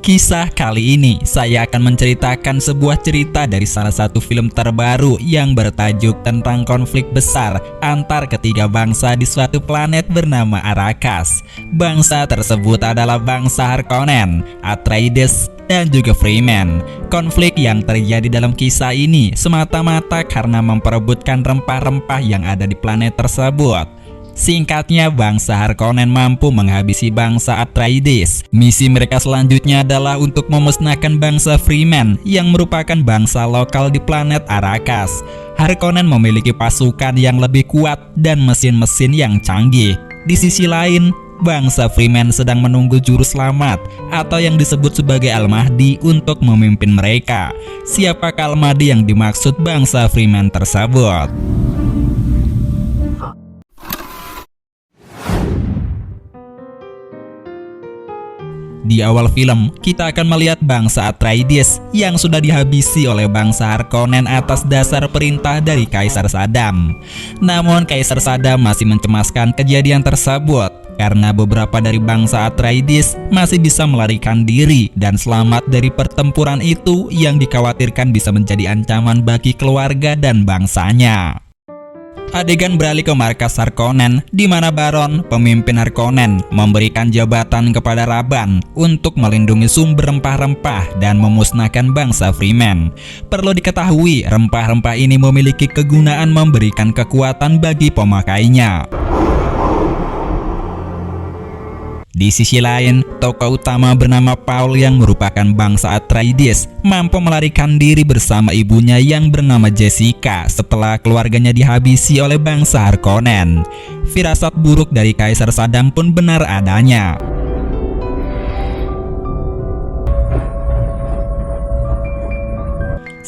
Kisah kali ini saya akan menceritakan sebuah cerita dari salah satu film terbaru yang bertajuk tentang konflik besar antar ketiga bangsa di suatu planet bernama Arrakis. Bangsa tersebut adalah bangsa Harkonnen, Atreides, dan juga Fremen. Konflik yang terjadi dalam kisah ini semata-mata karena memperebutkan rempah-rempah yang ada di planet tersebut. Singkatnya, bangsa Harkonnen mampu menghabisi bangsa Atreides. Misi mereka selanjutnya adalah untuk memusnahkan bangsa Fremen yang merupakan bangsa lokal di planet Arrakis. Harkonnen memiliki pasukan yang lebih kuat dan mesin-mesin yang canggih. Di sisi lain, bangsa Fremen sedang menunggu juru selamat atau yang disebut sebagai Al-Mahdi untuk memimpin mereka. Siapakah Al-Mahdi yang dimaksud bangsa Fremen tersebut? Di awal film, kita akan melihat bangsa Atreides yang sudah dihabisi oleh bangsa Harkonnen atas dasar perintah dari Kaisar Saddam. Namun Kaisar Saddam masih mencemaskan kejadian tersebut karena beberapa dari bangsa Atreides masih bisa melarikan diri dan selamat dari pertempuran itu yang dikhawatirkan bisa menjadi ancaman bagi keluarga dan bangsanya. Adegan beralih ke markas Harkonnen, di mana Baron, pemimpin Harkonnen, memberikan jabatan kepada Rabban untuk melindungi sumber rempah-rempah dan memusnahkan bangsa Fremen. Perlu diketahui, rempah-rempah ini memiliki kegunaan memberikan kekuatan bagi pemakainya. Di sisi lain, tokoh utama bernama Paul yang merupakan bangsa Atreides mampu melarikan diri bersama ibunya yang bernama Jessica setelah keluarganya dihabisi oleh bangsa Harkonnen. Firasat buruk dari Kaisar Saddam pun benar adanya.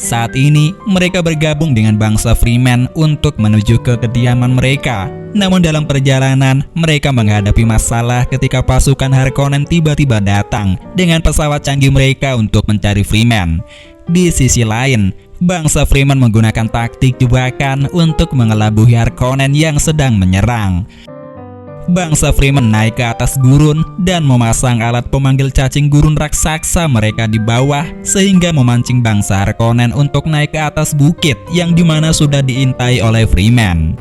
Saat ini, mereka bergabung dengan bangsa Fremen untuk menuju ke kediaman mereka. Namun dalam perjalanan, mereka menghadapi masalah ketika pasukan Harkonnen tiba-tiba datang dengan pesawat canggih mereka untuk mencari Fremen. Di sisi lain, bangsa Fremen menggunakan taktik jebakan untuk mengelabuhi Harkonnen yang sedang menyerang. Bangsa Fremen naik ke atas gurun dan memasang alat pemanggil cacing gurun raksasa mereka di bawah sehingga memancing bangsa Harkonnen untuk naik ke atas bukit yang dimana sudah diintai oleh Fremen.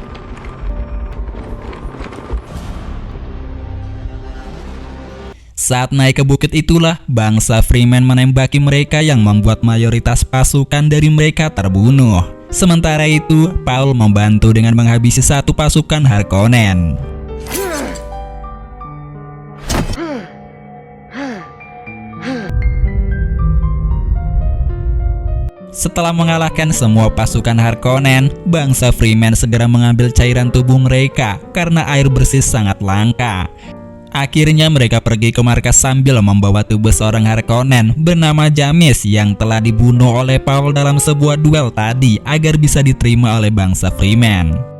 Saat naik ke bukit itulah bangsa Fremen menembaki mereka yang membuat mayoritas pasukan dari mereka terbunuh. Sementara itu, Paul membantu dengan menghabisi satu pasukan Harkonnen. Setelah mengalahkan semua pasukan Harkonnen, bangsa Fremen segera mengambil cairan tubuh mereka karena air bersih sangat langka. Akhirnya mereka pergi ke markas sambil membawa tubuh seorang Harkonnen bernama Jamis yang telah dibunuh oleh Paul dalam sebuah duel tadi agar bisa diterima oleh bangsa Fremen.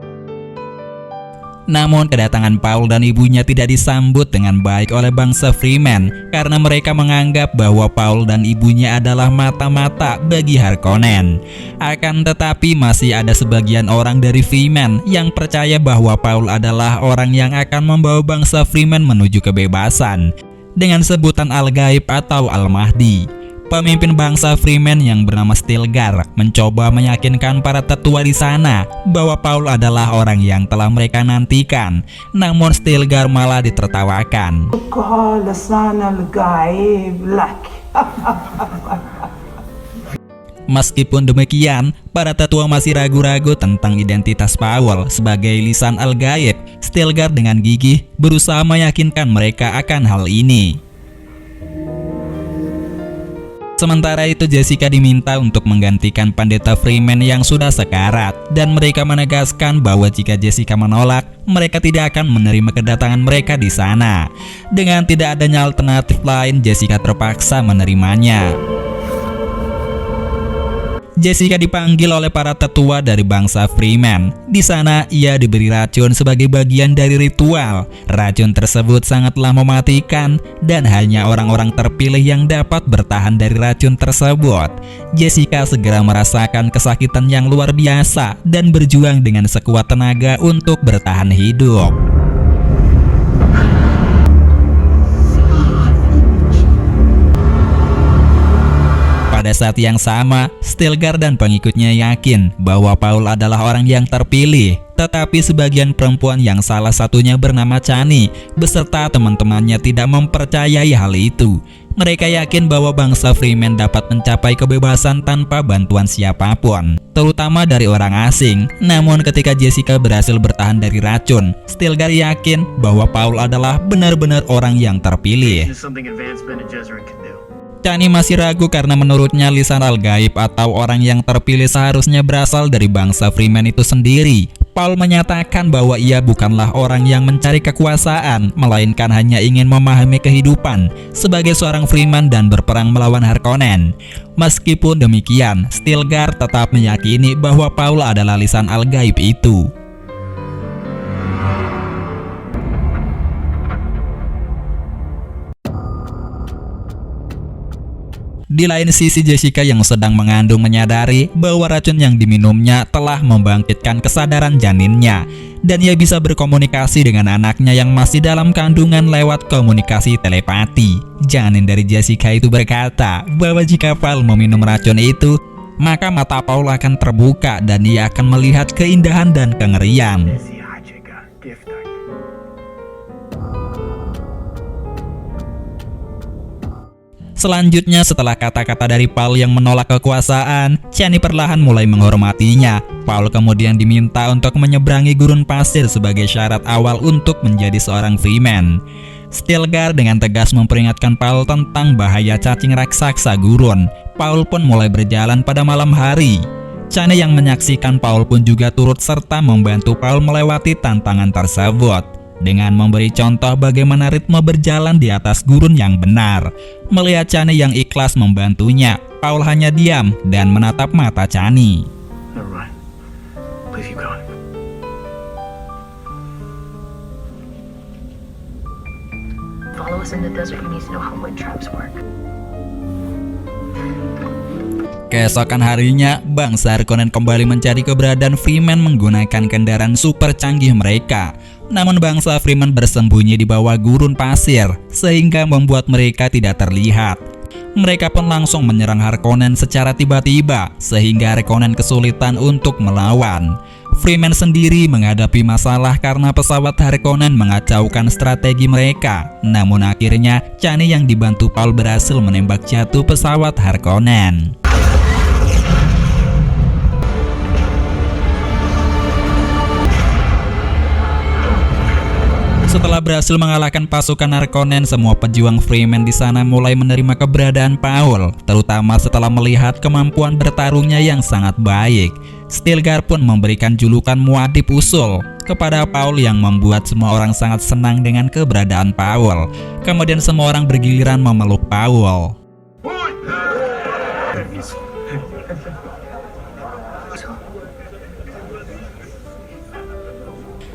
Namun kedatangan Paul dan ibunya tidak disambut dengan baik oleh bangsa Fremen karena mereka menganggap bahwa Paul dan ibunya adalah mata-mata bagi Harkonnen. Akan tetapi masih ada sebagian orang dari Fremen yang percaya bahwa Paul adalah orang yang akan membawa bangsa Fremen menuju kebebasan dengan sebutan Al-Gaib atau Al-Mahdi. Pemimpin bangsa Fremen yang bernama Stilgar mencoba meyakinkan para tetua di sana bahwa Paul adalah orang yang telah mereka nantikan. Namun Stilgar malah ditertawakan. Meskipun demikian, para tetua masih ragu-ragu tentang identitas Paul sebagai lisan Al-Gaib. Stilgar dengan gigih berusaha meyakinkan mereka akan hal ini. Sementara itu Jessica diminta untuk menggantikan pendeta Fremen yang sudah sekarat dan mereka menegaskan bahwa jika Jessica menolak, mereka tidak akan menerima kedatangan mereka di sana. Dengan tidak adanya alternatif lain, Jessica terpaksa menerimanya. Jessica dipanggil oleh para tetua dari bangsa Fremen. Di sana ia diberi racun sebagai bagian dari ritual. Racun tersebut sangatlah mematikan dan hanya orang-orang terpilih yang dapat bertahan dari racun tersebut. Jessica segera merasakan kesakitan yang luar biasa dan berjuang dengan sekuat tenaga untuk bertahan hidup. Pada saat yang sama, Stilgar dan pengikutnya yakin bahwa Paul adalah orang yang terpilih. Tetapi sebagian perempuan yang salah satunya bernama Chani beserta teman-temannya tidak mempercayai hal itu. Mereka yakin bahwa bangsa Freeman dapat mencapai kebebasan tanpa bantuan siapapun, terutama dari orang asing. Namun ketika Jessica berhasil bertahan dari racun, Stilgar yakin bahwa Paul adalah benar-benar orang yang terpilih. Chani masih ragu karena menurutnya lisan al-gaib atau orang yang terpilih seharusnya berasal dari bangsa Freeman itu sendiri. Paul menyatakan bahwa ia bukanlah orang yang mencari kekuasaan, melainkan hanya ingin memahami kehidupan sebagai seorang Freeman dan berperang melawan Harkonnen. Meskipun demikian, Stilgar tetap meyakini bahwa Paul adalah lisan al-gaib itu. Di lain sisi, Jessica yang sedang mengandung menyadari bahwa racun yang diminumnya telah membangkitkan kesadaran janinnya, dan ia bisa berkomunikasi dengan anaknya yang masih dalam kandungan lewat komunikasi telepati. Janin dari Jessica itu berkata bahwa jika Paul meminum racun itu, maka mata Paul akan terbuka dan ia akan melihat keindahan dan kengerian. Selanjutnya, setelah kata-kata dari Paul yang menolak kekuasaan, Chani perlahan mulai menghormatinya. Paul kemudian diminta untuk menyeberangi gurun pasir sebagai syarat awal untuk menjadi seorang Freeman. Stilgar dengan tegas memperingatkan Paul tentang bahaya cacing raksasa gurun. Paul pun mulai berjalan pada malam hari. Chani yang menyaksikan Paul pun juga turut serta membantu Paul melewati tantangan tersebut dengan memberi contoh bagaimana ritme berjalan di atas gurun yang benar. Melihat Chani yang ikhlas membantunya, Paul hanya diam dan menatap mata Chani. Keesokan harinya, bangsa Harkonnen kembali mencari keberadaan Freeman menggunakan kendaraan super canggih mereka. Namun bangsa Freeman bersembunyi di bawah gurun pasir, sehingga membuat mereka tidak terlihat. Mereka pun langsung menyerang Harkonnen secara tiba-tiba, sehingga Harkonnen kesulitan untuk melawan. Freeman sendiri menghadapi masalah karena pesawat Harkonnen mengacaukan strategi mereka. Namun akhirnya, Chani yang dibantu Paul berhasil menembak jatuh pesawat Harkonnen. Setelah berhasil mengalahkan pasukan Harkonnen, semua pejuang Freeman di sana mulai menerima keberadaan Paul, terutama setelah melihat kemampuan bertarungnya yang sangat baik. Stilgar pun memberikan julukan Muad'Dib Usul kepada Paul yang membuat semua orang sangat senang dengan keberadaan Paul. Kemudian semua orang bergiliran memeluk Paul.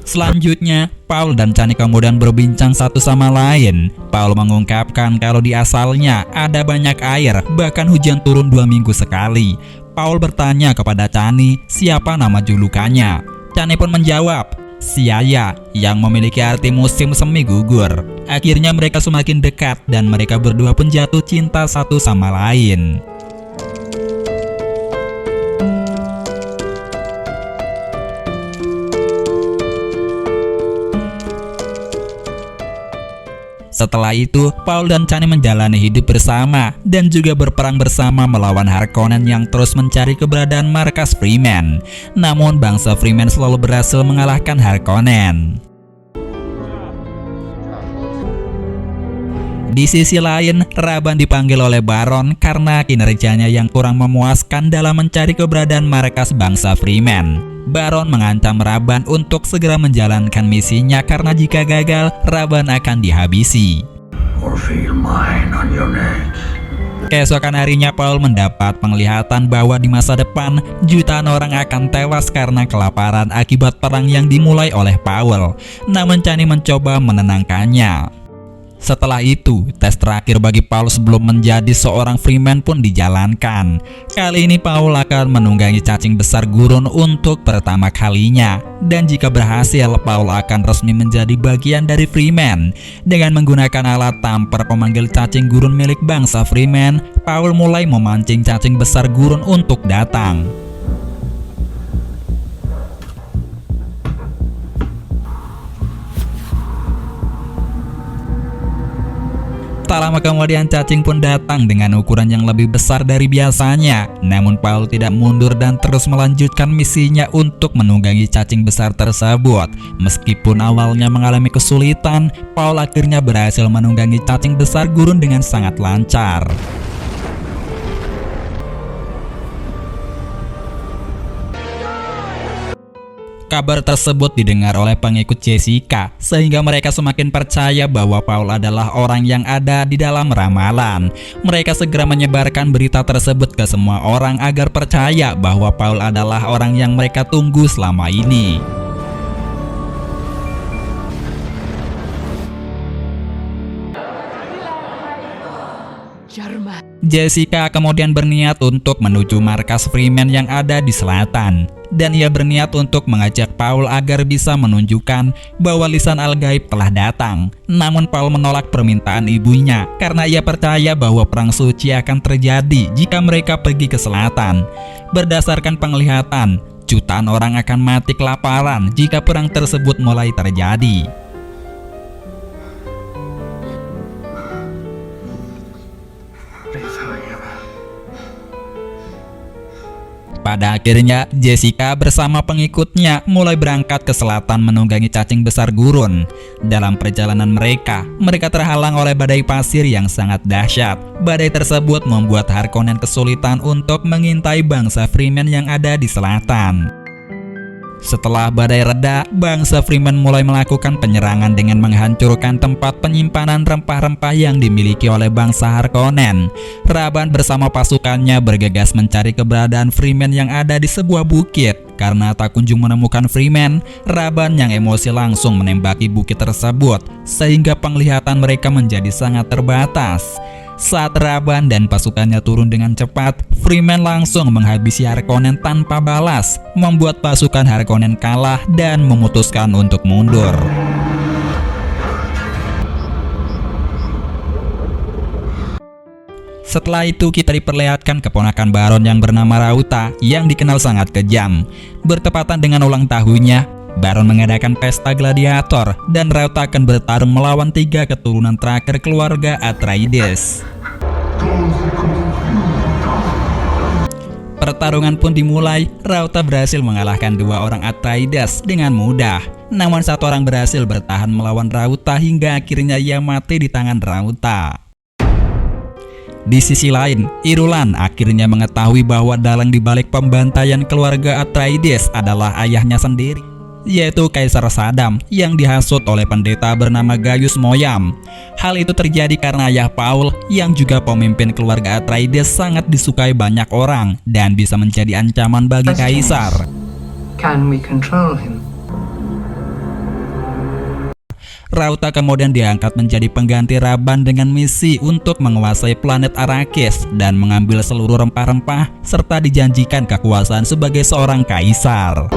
Selanjutnya, Paul dan Chani kemudian berbincang satu sama lain. Paul mengungkapkan kalau di asalnya ada banyak air, bahkan hujan turun 2 minggu sekali. Paul bertanya kepada Chani siapa nama julukannya. Chani pun menjawab, Siaya, yang memiliki arti musim semi gugur. Akhirnya mereka semakin dekat dan mereka berdua pun jatuh cinta satu sama lain. Setelah itu, Paul dan Chani menjalani hidup bersama dan juga berperang bersama melawan Harkonnen yang terus mencari keberadaan markas Freeman. Namun bangsa Freeman selalu berhasil mengalahkan Harkonnen. Di sisi lain, Rabban dipanggil oleh Baron karena kinerjanya yang kurang memuaskan dalam mencari keberadaan markas bangsa Freeman. Baron mengancam Rabban untuk segera menjalankan misinya karena jika gagal, Rabban akan dihabisi. Keesokan harinya, Paul mendapat penglihatan bahwa di masa depan, jutaan orang akan tewas karena kelaparan akibat perang yang dimulai oleh Paul. Namun Chani mencoba menenangkannya. Setelah itu, tes terakhir bagi Paul sebelum menjadi seorang Freeman pun dijalankan. Kali ini Paul akan menunggangi cacing besar gurun untuk pertama kalinya. Dan jika berhasil, Paul akan resmi menjadi bagian dari Freeman. Dengan menggunakan alat tamper pemanggil cacing gurun milik bangsa Freeman, Paul mulai memancing cacing besar gurun untuk datang. Tak lama kemudian cacing pun datang dengan ukuran yang lebih besar dari biasanya. Namun Paul tidak mundur dan terus melanjutkan misinya untuk menunggangi cacing besar tersebut. Meskipun awalnya mengalami kesulitan, Paul akhirnya berhasil menunggangi cacing besar gurun dengan sangat lancar. Kabar tersebut didengar oleh pengikut Jessica, sehingga mereka semakin percaya bahwa Paul adalah orang yang ada di dalam ramalan. Mereka segera menyebarkan berita tersebut ke semua orang agar percaya bahwa Paul adalah orang yang mereka tunggu selama ini. Jessica kemudian berniat untuk menuju markas Freeman yang ada di selatan. Dan ia berniat untuk mengajak Paul agar bisa menunjukkan bahwa lisan al-gaib telah datang. Namun Paul menolak permintaan ibunya karena ia percaya bahwa perang suci akan terjadi jika mereka pergi ke selatan. Berdasarkan penglihatan, jutaan orang akan mati kelaparan jika perang tersebut mulai terjadi. Pada akhirnya, Jessica bersama pengikutnya mulai berangkat ke selatan menunggangi cacing besar gurun. Dalam perjalanan mereka terhalang oleh badai pasir yang sangat dahsyat. Badai tersebut membuat Harkonnen kesulitan untuk mengintai bangsa Freeman yang ada di selatan. Setelah badai reda, bangsa Freeman mulai melakukan penyerangan dengan menghancurkan tempat penyimpanan rempah-rempah yang dimiliki oleh bangsa Harkonnen. Rabban bersama pasukannya bergegas mencari keberadaan Freeman yang ada di sebuah bukit. Karena tak kunjung menemukan Freeman, Rabban yang emosi langsung menembaki bukit tersebut, sehingga penglihatan mereka menjadi sangat terbatas. Saat Rabban dan pasukannya turun dengan cepat, Freeman langsung menghabisi Harkonnen tanpa balas, membuat pasukan Harkonnen kalah dan memutuskan untuk mundur. Setelah itu kita diperlihatkan keponakan Baron yang bernama Rauta yang dikenal sangat kejam. Bertepatan dengan ulang tahunnya, Baron mengadakan pesta gladiator dan Rauta akan bertarung melawan 3 keturunan terakhir keluarga Atreides. Pertarungan pun dimulai. Rauta berhasil mengalahkan 2 orang Atreides dengan mudah. Namun 1 orang berhasil bertahan melawan Rauta hingga akhirnya ia mati di tangan Rauta. Di sisi lain, Irulan akhirnya mengetahui bahwa dalang dibalik pembantaian keluarga Atreides adalah ayahnya sendiri, yaitu Kaisar Saddam yang dihasut oleh pendeta bernama Gaius Moyam. Hal itu terjadi karena ayah Paul yang juga pemimpin keluarga Atreides sangat disukai banyak orang dan bisa menjadi ancaman bagi Kaisar. Can we control him? Rauta kemudian diangkat menjadi pengganti Rabban dengan misi untuk menguasai planet Arrakis dan mengambil seluruh rempah-rempah serta dijanjikan kekuasaan sebagai seorang kaisar.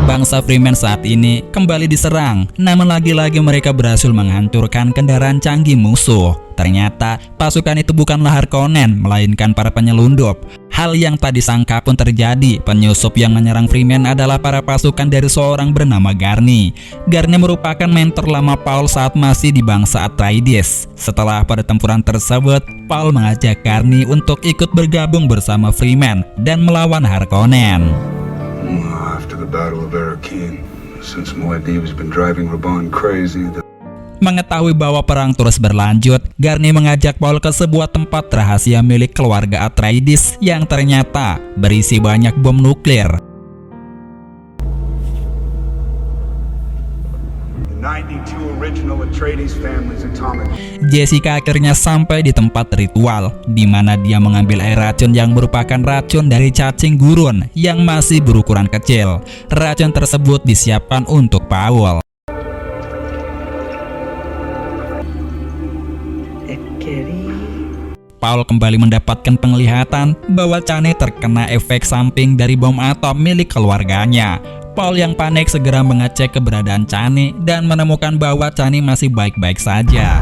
Bangsa Freeman saat ini kembali diserang, namun lagi-lagi mereka berhasil menghancurkan kendaraan canggih musuh. Ternyata pasukan itu bukanlah Harkonnen, melainkan para penyelundup. Hal yang tak disangka pun terjadi. Penyusup yang menyerang Freeman adalah para pasukan dari seorang bernama Garny. Garny merupakan mentor lama Paul saat masih di bangsa Atreides. Setelah pertempuran tersebut, Paul mengajak Garny untuk ikut bergabung bersama Freeman dan melawan Harkonnen. After the Battle of Arrakeen, since Muad'Dib's been driving Rabban crazy. Mengetahui bahwa perang terus berlanjut, Garny mengajak Paul ke sebuah tempat rahasia milik keluarga Atreides yang ternyata berisi banyak bom nuklir. The 92 original Atreides family's atomic. Jessica akhirnya sampai di tempat ritual, di mana dia mengambil air racun yang merupakan racun dari cacing gurun yang masih berukuran kecil. Racun tersebut disiapkan untuk Paul. Paul kembali mendapatkan penglihatan bahwa Chani terkena efek samping dari bom atom milik keluarganya. Paul yang panik segera mengecek keberadaan Chani dan menemukan bahwa Chani masih baik-baik saja.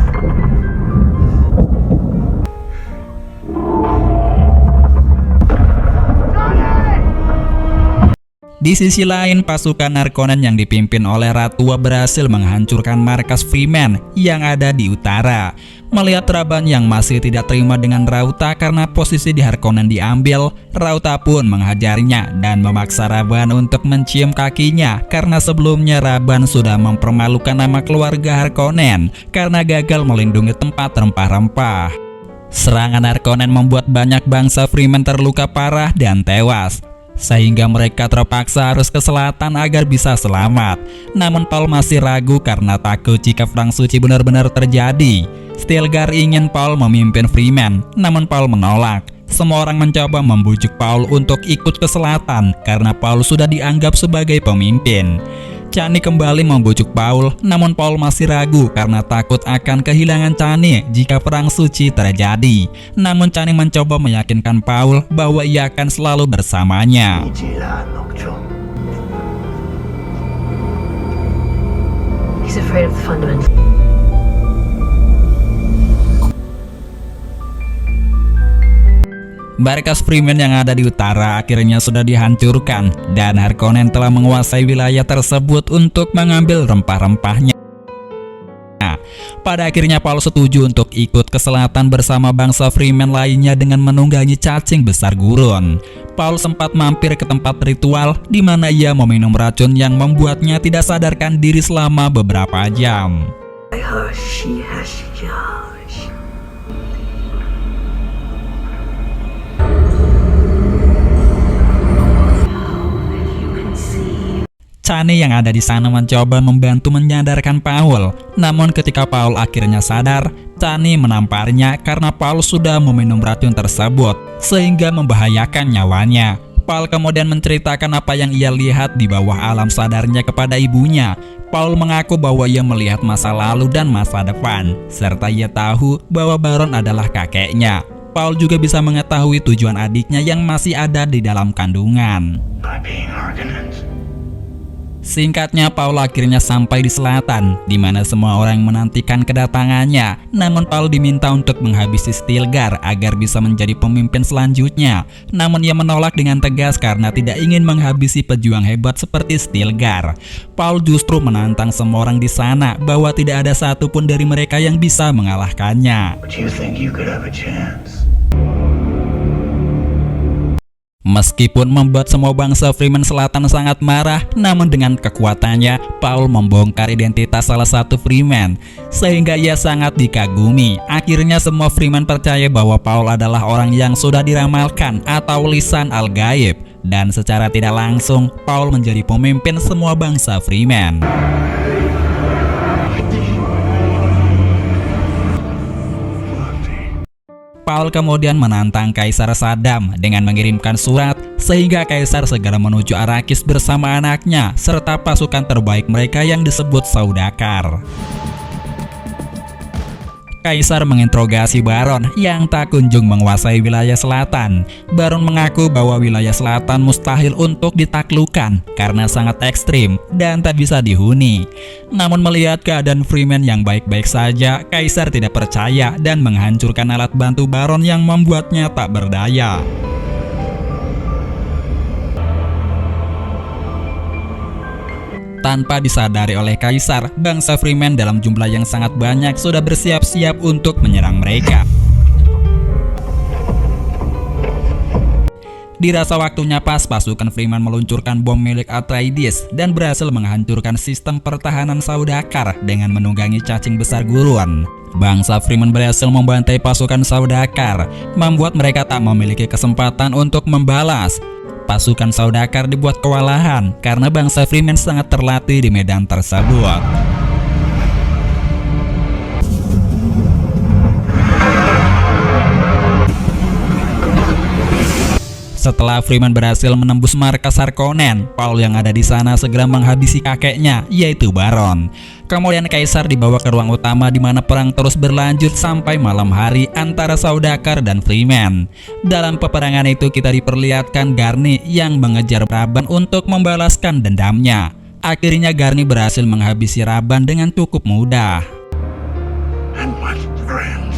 Di sisi lain, pasukan Harkonnen yang dipimpin oleh Ratua berhasil menghancurkan markas Freeman yang ada di utara. Melihat Raban yang masih tidak terima dengan Rauta karena posisi di Harkonnen diambil, Rauta pun menghajarnya dan memaksa Raban untuk mencium kakinya karena sebelumnya Raban sudah mempermalukan nama keluarga Harkonnen karena gagal melindungi tempat rempah-rempah. Serangan Harkonnen membuat banyak bangsa Freeman terluka parah dan tewas, sehingga mereka terpaksa harus ke selatan agar bisa selamat. Namun Paul masih ragu karena takut jika perang suci benar-benar terjadi. Stilgar ingin Paul memimpin Freeman, namun Paul menolak. Semua orang mencoba membujuk Paul untuk ikut ke selatan karena Paul sudah dianggap sebagai pemimpin. Chani kembali membujuk Paul, namun Paul masih ragu karena takut akan kehilangan Chani jika perang suci terjadi. Namun Chani mencoba meyakinkan Paul bahwa ia akan selalu bersamanya. He's afraid of the fundamentals. Markas Freeman yang ada di utara akhirnya sudah dihancurkan dan Harkonnen telah menguasai wilayah tersebut untuk mengambil rempah-rempahnya. Pada akhirnya Paul setuju untuk ikut ke selatan bersama bangsa Freeman lainnya dengan menunggangi cacing besar gurun. Paul sempat mampir ke tempat ritual di mana ia meminum racun yang membuatnya tidak sadarkan diri selama beberapa jam. Chani yang ada di sana mencoba membantu menyadarkan Paul. Namun ketika Paul akhirnya sadar, Chani menamparnya karena Paul sudah meminum racun tersebut sehingga membahayakan nyawanya. Paul kemudian menceritakan apa yang ia lihat di bawah alam sadarnya kepada ibunya. Paul mengaku bahwa ia melihat masa lalu dan masa depan, serta ia tahu bahwa Baron adalah kakeknya. Paul juga bisa mengetahui tujuan adiknya yang masih ada di dalam kandungan. Singkatnya, Paul akhirnya sampai di selatan, di mana semua orang menantikan kedatangannya. Namun Paul diminta untuk menghabisi Stilgar agar bisa menjadi pemimpin selanjutnya. Namun ia menolak dengan tegas karena tidak ingin menghabisi pejuang hebat seperti Stilgar. Paul justru menantang semua orang di sana bahwa tidak ada satupun dari mereka yang bisa mengalahkannya. Meskipun membuat semua bangsa Freeman Selatan sangat marah, namun dengan kekuatannya, Paul membongkar identitas salah satu Freeman, sehingga ia sangat dikagumi. Akhirnya semua Freeman percaya bahwa Paul adalah orang yang sudah diramalkan atau lisan al-gaib, dan secara tidak langsung, Paul menjadi pemimpin semua bangsa Freeman. Paul kemudian menantang Kaisar Saddam dengan mengirimkan surat sehingga Kaisar segera menuju Arrakis bersama anaknya serta pasukan terbaik mereka yang disebut Saudakar. Kaisar menginterogasi Baron yang tak kunjung menguasai wilayah selatan. Baron mengaku bahwa wilayah selatan mustahil untuk ditaklukkan karena sangat ekstrim dan tak bisa dihuni. Namun melihat keadaan Freeman yang baik-baik saja, Kaisar tidak percaya dan menghancurkan alat bantu Baron yang membuatnya tak berdaya. Tanpa disadari oleh Kaisar, bangsa Freeman dalam jumlah yang sangat banyak sudah bersiap-siap untuk menyerang mereka. Dirasa waktunya pas, pasukan Freeman meluncurkan bom milik Atreides dan berhasil menghancurkan sistem pertahanan Saudakar dengan menunggangi cacing besar gurun. Bangsa Freeman berhasil membantai pasukan Saudakar, membuat mereka tak memiliki kesempatan untuk membalas. Pasukan Saudakar dibuat kewalahan karena bangsa Freeman sangat terlatih di medan tersebut. Setelah Freeman berhasil menembus markas Harkonnen, Paul yang ada di sana segera menghabisi kakeknya, yaitu Baron. Kemudian Kaisar dibawa ke ruang utama di mana perang terus berlanjut sampai malam hari antara Saudakar dan Freeman. Dalam peperangan itu kita diperlihatkan Garny yang mengejar Raban untuk membalaskan dendamnya. Akhirnya Garny berhasil menghabisi Raban dengan cukup mudah. And my friends.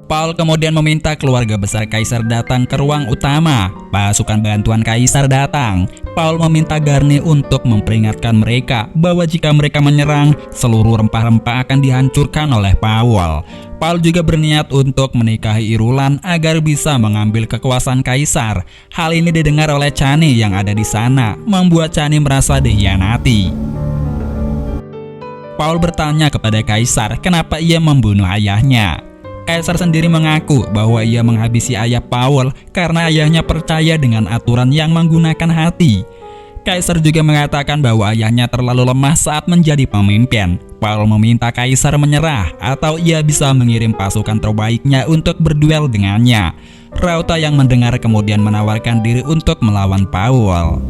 Paul kemudian meminta keluarga besar Kaisar datang ke ruang utama. Pasukan bantuan Kaisar datang. Paul meminta Garny untuk memperingatkan mereka bahwa jika mereka menyerang, seluruh rempah-rempah akan dihancurkan oleh Paul. Paul juga berniat untuk menikahi Irulan agar bisa mengambil kekuasaan Kaisar. Hal ini didengar oleh Chani yang ada di sana, membuat Chani merasa dikhianati. Paul bertanya kepada Kaisar kenapa ia membunuh ayahnya. Kaisar sendiri mengaku bahwa ia menghabisi ayah Paul karena ayahnya percaya dengan aturan yang menggunakan hati. Kaisar juga mengatakan bahwa ayahnya terlalu lemah saat menjadi pemimpin. Paul meminta Kaisar menyerah atau ia bisa mengirim pasukan terbaiknya untuk berduel dengannya. Rauta yang mendengar kemudian menawarkan diri untuk melawan Paul.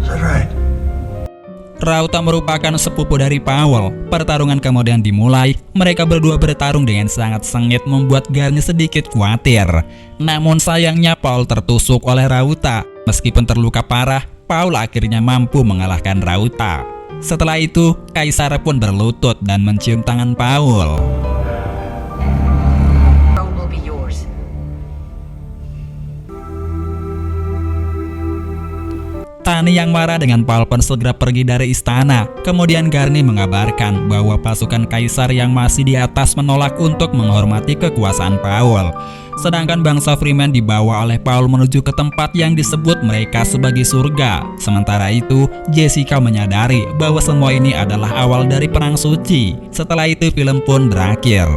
Is that right? Rauta merupakan sepupu dari Paul. Pertarungan kemudian dimulai. Mereka berdua bertarung dengan sangat sengit membuat Garny sedikit khawatir. Namun sayangnya Paul tertusuk oleh Rauta. Meskipun terluka parah, Paul akhirnya mampu mengalahkan Rauta. Setelah itu, Kaisar pun berlutut dan mencium tangan Paul. Throne will be yours. Chani yang marah dengan Paul pun segera pergi dari istana. Kemudian Garny mengabarkan bahwa pasukan Kaisar yang masih di atas menolak untuk menghormati kekuasaan Paul. Sedangkan bangsa Freeman dibawa oleh Paul menuju ke tempat yang disebut mereka sebagai surga. Sementara itu, Jessica menyadari bahwa semua ini adalah awal dari perang suci. Setelah itu film pun berakhir.